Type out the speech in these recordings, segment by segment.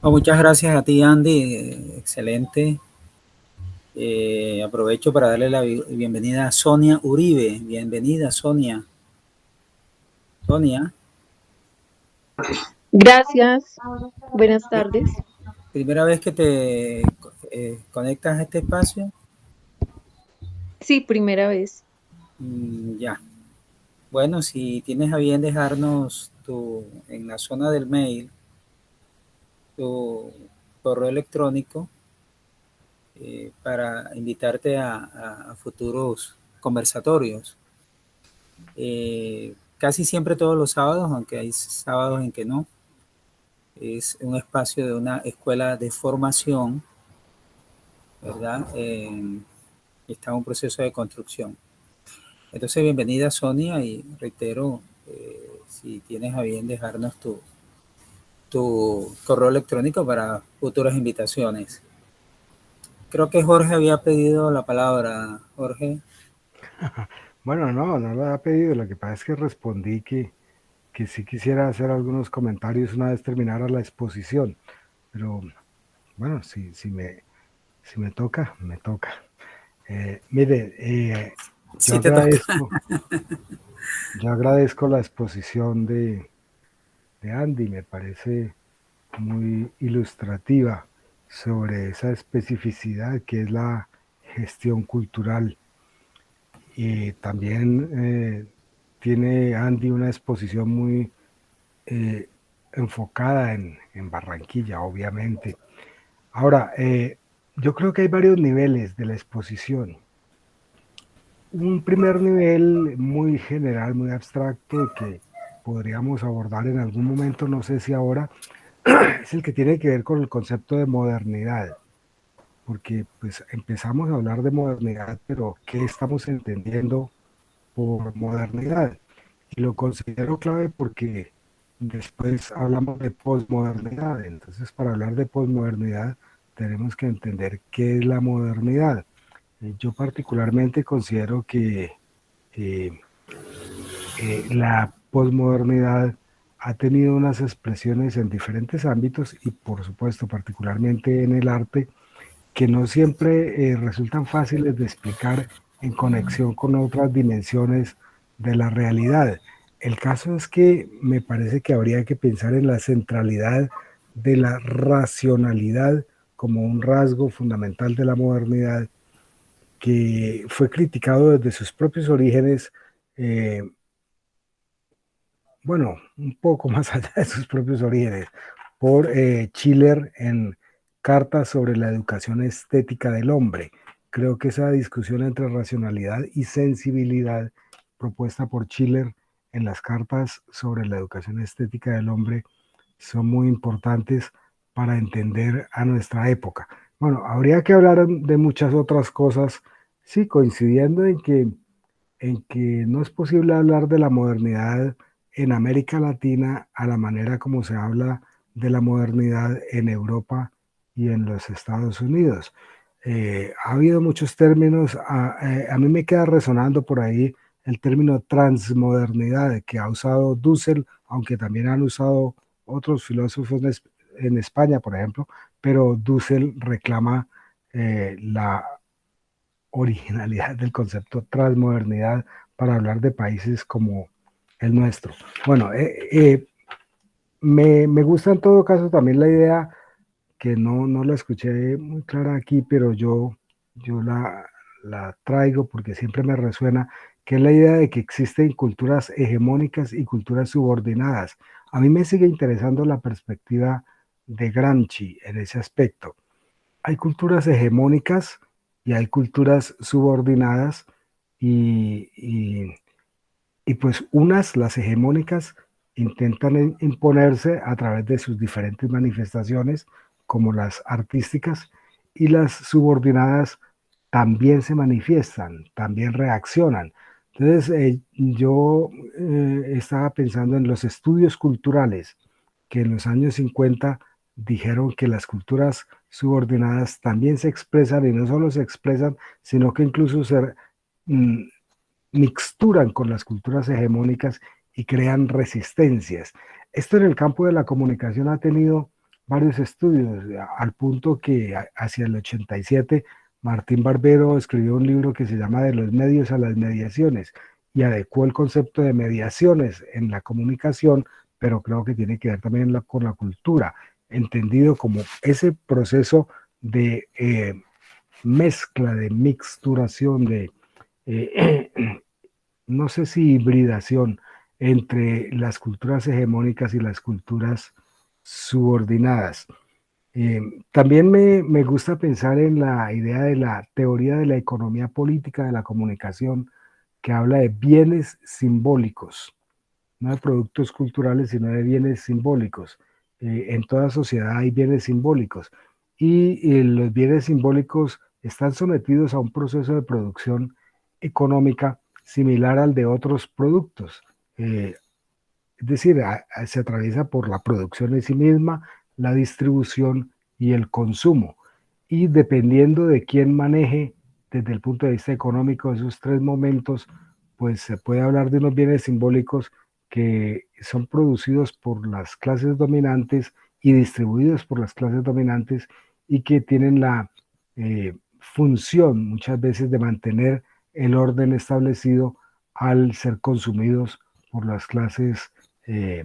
Oh, muchas gracias a ti, Andy. Excelente. Aprovecho para darle la bienvenida a Sonia Uribe. Bienvenida, Sonia. Sonia, Gracias, buenas pri- tardes. primera vez que te conectas a este espacio. Sí, primera vez. Ya. Bueno, si tienes a bien dejarnos en la zona del mail tu correo electrónico para invitarte a futuros conversatorios. Casi siempre todos los sábados, aunque hay sábados en que no. Es un espacio de una escuela de formación, ¿verdad? Está en un proceso de construcción. Entonces, bienvenida, Sonia, y reitero, si tienes a bien dejarnos tu correo electrónico para futuras invitaciones. Creo que Jorge había pedido la palabra. Jorge. Bueno, no lo había pedido. Lo que pasa es que respondí que sí quisiera hacer algunos comentarios una vez terminara la exposición. Pero bueno, si me toca, me toca. Mire, yo Sí te toca. agradezco, yo agradezco la exposición de Andy. Me parece muy ilustrativa sobre esa especificidad que es la gestión cultural. Y también tiene Andy una exposición muy eh, enfocada en Barranquilla, obviamente. Ahora, yo creo que hay varios niveles de la exposición. Un primer nivel muy general, muy abstracto, que podríamos abordar en algún momento, no sé si ahora, es el que tiene que ver con el concepto de modernidad, porque pues empezamos a hablar de modernidad, pero ¿qué estamos entendiendo por modernidad? Y lo considero clave porque después hablamos de posmodernidad. Entonces, para hablar de posmodernidad, tenemos que entender qué es la modernidad. Yo particularmente considero que eh, la posmodernidad ha tenido unas expresiones en diferentes ámbitos y, por supuesto, particularmente en el arte, que no siempre resultan fáciles de explicar en conexión con otras dimensiones de la realidad. El caso es que me parece que habría que pensar en la centralidad de la racionalidad como un rasgo fundamental de la modernidad que fue criticado desde sus propios orígenes, eh, bueno, un poco más allá de sus propios orígenes, por Schiller en Cartas sobre la educación estética del hombre. Creo que esa discusión entre racionalidad y sensibilidad propuesta por Schiller en las cartas sobre la educación estética del hombre son muy importantes para entender a nuestra época. Bueno, habría que hablar de muchas otras cosas, sí, coincidiendo en que no es posible hablar de la modernidad en América Latina a la manera como se habla de la modernidad en Europa y en los Estados Unidos. Ha habido muchos términos, a mí me queda resonando por ahí el término transmodernidad que ha usado Dussel, aunque también han usado otros filósofos en España, por ejemplo, pero Dussel reclama la originalidad del concepto transmodernidad para hablar de países como el nuestro. Bueno, me gusta en todo caso también la idea que no la escuché muy clara aquí, pero yo la traigo porque siempre me resuena, que es la idea de que existen culturas hegemónicas y culturas subordinadas. A mí me sigue interesando la perspectiva de Gramsci en ese aspecto. Hay culturas hegemónicas y hay culturas subordinadas y, y, y pues unas, las hegemónicas, intentan imponerse a través de sus diferentes manifestaciones, como las artísticas, y las subordinadas también se manifiestan, también reaccionan. Entonces, yo estaba pensando en los estudios culturales que en los años 50 dijeron que las culturas subordinadas también se expresan y no solo se expresan, sino que incluso se mm, mixturan con las culturas hegemónicas y crean resistencias. Esto en el campo de la comunicación ha tenido varios estudios, al punto que hacia el 87 Martín Barbero escribió un libro que se llama De los medios a las mediaciones y adecuó el concepto de mediaciones en la comunicación, pero creo que tiene que ver también con la cultura, entendido como ese proceso de mezcla, de mixturación, de eh, no sé si hibridación entre las culturas hegemónicas y las culturas subordinadas. También me gusta pensar en la idea de la teoría de la economía política de la comunicación, que habla de bienes simbólicos, no de productos culturales, sino de bienes simbólicos. En toda sociedad hay bienes simbólicos y los bienes simbólicos están sometidos a un proceso de producción económica similar al de otros productos. Eh, es decir, se atraviesa por la producción en sí misma, la distribución y el consumo. Y dependiendo de quién maneje desde el punto de vista económico esos tres momentos, pues se puede hablar de unos bienes simbólicos que son producidos por las clases dominantes y distribuidos por las clases dominantes y que tienen la función muchas veces de mantener el orden establecido al ser consumidos por las clases eh,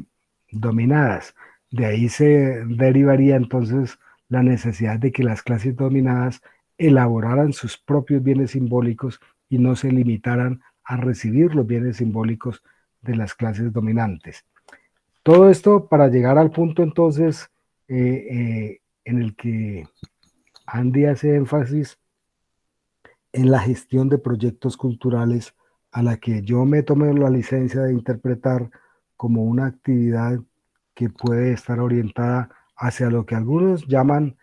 dominadas. De ahí se derivaría entonces la necesidad de que las clases dominadas elaboraran sus propios bienes simbólicos y no se limitaran a recibir los bienes simbólicos de las clases dominantes. Todo esto para llegar al punto entonces en el que Andy hace énfasis en la gestión de proyectos culturales a la que yo me tomé la licencia de interpretar como una actividad que puede estar orientada hacia lo que algunos llaman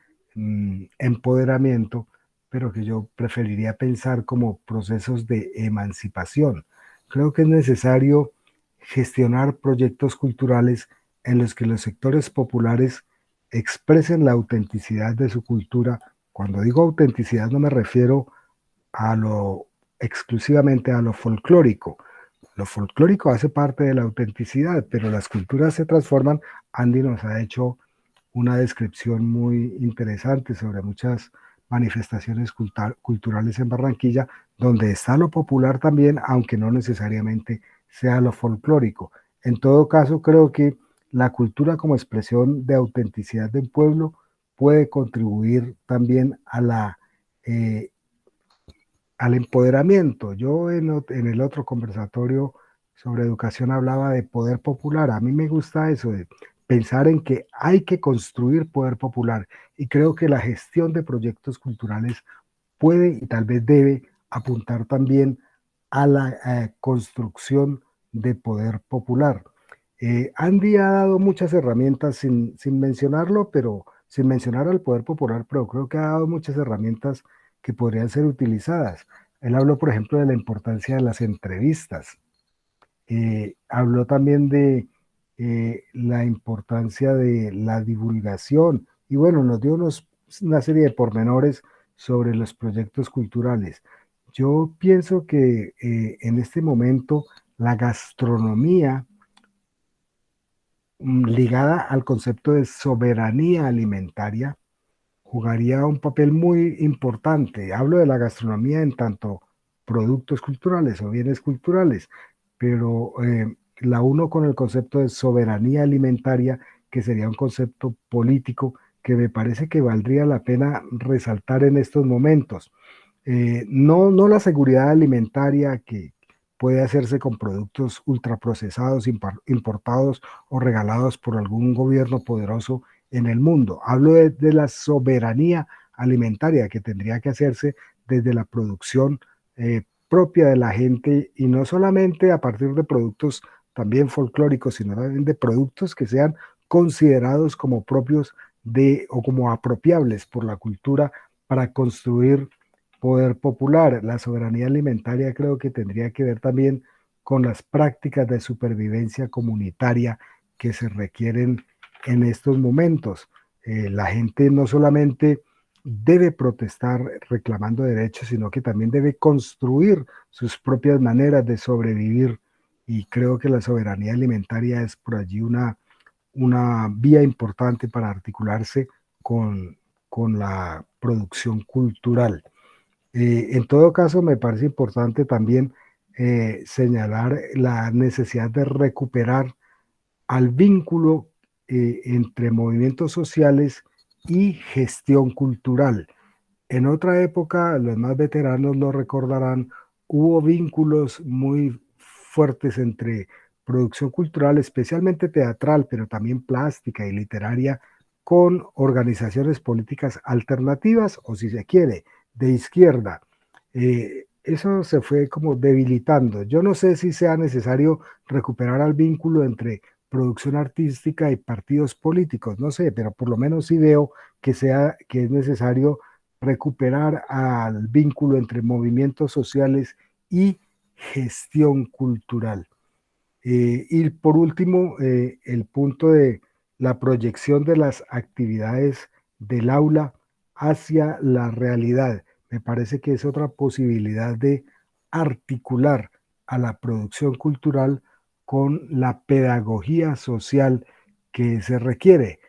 empoderamiento, pero que yo preferiría pensar como procesos de emancipación. Creo que es necesario gestionar proyectos culturales en los que los sectores populares expresen la autenticidad de su cultura. Cuando digo autenticidad no me refiero a lo exclusivamente a lo folclórico. Lo folclórico hace parte de la autenticidad, pero las culturas se transforman. Andy nos ha hecho una descripción muy interesante sobre muchas manifestaciones culturales en Barranquilla, donde está lo popular también, aunque no necesariamente sea lo folclórico. En todo caso, creo que la cultura como expresión de autenticidad del pueblo puede contribuir también a al empoderamiento. Yo en el otro conversatorio sobre educación hablaba de poder popular. A mí me gusta eso, de pensar en que hay que construir poder popular y creo que la gestión de proyectos culturales puede y tal vez debe apuntar también a la construcción de poder popular. Andy ha dado muchas herramientas sin mencionarlo, pero sin mencionar al poder popular, pero creo que ha dado muchas herramientas que podrían ser utilizadas. Él habló, por ejemplo, de la importancia de las entrevistas. Habló también de la importancia de la divulgación y bueno, nos dio una serie de pormenores sobre los proyectos culturales. Yo pienso que en este momento la gastronomía ligada al concepto de soberanía alimentaria jugaría un papel muy importante. Hablo de la gastronomía en tanto productos culturales o bienes culturales, pero la uno con el concepto de soberanía alimentaria, que sería un concepto político que me parece que valdría la pena resaltar en estos momentos. No la seguridad alimentaria que puede hacerse con productos ultraprocesados, importados o regalados por algún gobierno poderoso en el mundo. Hablo de la soberanía alimentaria que tendría que hacerse desde la producción propia de la gente y no solamente a partir de productos también folclóricos, sino también de productos que sean considerados como propios de o como apropiables por la cultura para construir poder popular. La soberanía alimentaria creo que tendría que ver también con las prácticas de supervivencia comunitaria que se requieren en estos momentos. La gente no solamente debe protestar reclamando derechos, sino que también debe construir sus propias maneras de sobrevivir. Y creo que la soberanía alimentaria es por allí una vía importante para articularse con la producción cultural. En todo caso, me parece importante también señalar la necesidad de recuperar al vínculo entre movimientos sociales y gestión cultural. En otra época, los más veteranos lo recordarán, hubo vínculos muy fuertes entre producción cultural, especialmente teatral, pero también plástica y literaria, con organizaciones políticas alternativas, o si se quiere, de izquierda. Eso se fue como debilitando. Yo no sé si sea necesario recuperar el vínculo entre producción artística y partidos políticos, no sé, pero por lo menos sí veo que es necesario recuperar al vínculo entre movimientos sociales y gestión cultural. Y por último, el punto de la proyección de las actividades del aula hacia la realidad. Me parece que es otra posibilidad de articular a la producción cultural con la pedagogía social que se requiere.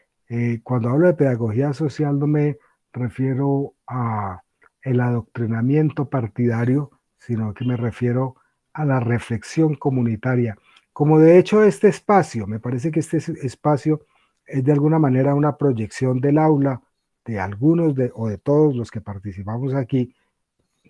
Cuando hablo de pedagogía social no me refiero a el adoctrinamiento partidario, sino que me refiero a la reflexión comunitaria. Como de hecho este espacio, me parece que este espacio es de alguna manera una proyección del aula, de algunos o de todos los que participamos aquí,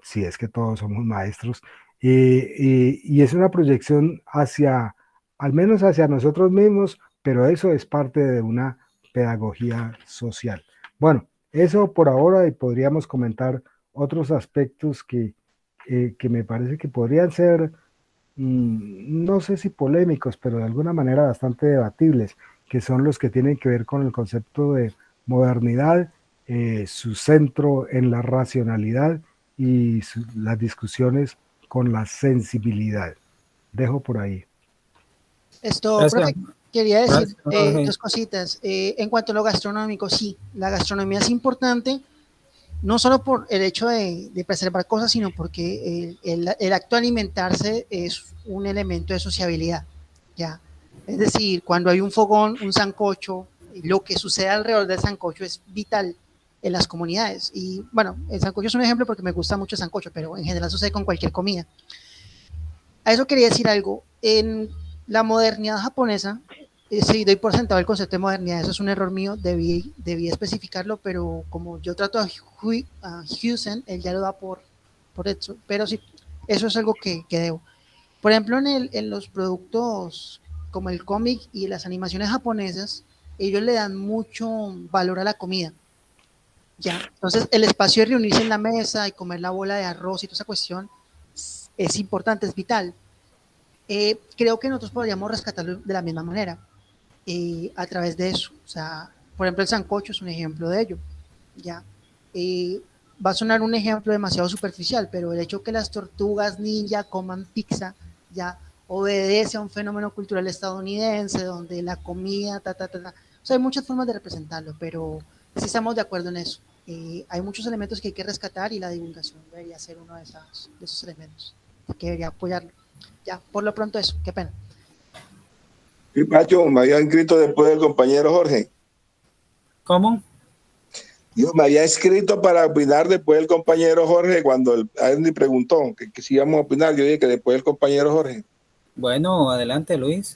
si es que todos somos maestros, y es una proyección hacia, al menos hacia nosotros mismos, pero eso es parte de una pedagogía social. Bueno, eso por ahora, y podríamos comentar otros aspectos que me parece que podrían ser, no sé si polémicos, pero de alguna manera bastante debatibles, que son los que tienen que ver con el concepto de modernidad, su centro en la racionalidad y las discusiones con la sensibilidad. Dejo por ahí. Profe, quería decir Gracias, dos cositas. En cuanto a lo gastronómico, sí, la gastronomía es importante, no solo por el hecho de preservar cosas, sino porque el acto de alimentarse es un elemento de sociabilidad, ¿ya? Es decir, cuando hay un fogón, un sancocho, lo que sucede alrededor del sancocho es vital en las comunidades. Y bueno, el sancocho es un ejemplo porque me gusta mucho el sancocho, pero en general sucede con cualquier comida. A eso quería decir algo. En la modernidad japonesa, sí, doy por sentado el concepto de modernidad, eso es un error mío, debí especificarlo, pero como yo trato a Husen, él ya lo da por eso, pero sí, eso es algo que debo. Por ejemplo, en los productos como el cómic y las animaciones japonesas, ellos le dan mucho valor a la comida. Ya, entonces el espacio de reunirse en la mesa y comer la bola de arroz y toda esa cuestión es importante, es vital. Creo que nosotros podríamos rescatarlo de la misma manera, a través de eso. O sea, por ejemplo, el sancocho es un ejemplo de ello. Ya, va a sonar un ejemplo demasiado superficial, pero el hecho que las tortugas ninja coman pizza ya obedece a un fenómeno cultural estadounidense donde la comida, O sea, hay muchas formas de representarlo, pero sí estamos de acuerdo en eso. Hay muchos elementos que hay que rescatar y la divulgación debería ser uno de esos elementos que debería apoyarlo. Ya, por lo pronto eso, qué pena. Sí, Pacho, me había inscrito después del compañero Jorge. ¿Cómo? Yo me había escrito para opinar después del compañero Jorge cuando Andy preguntó que si íbamos a opinar. Yo dije que después del compañero Jorge. Bueno, adelante, Luis.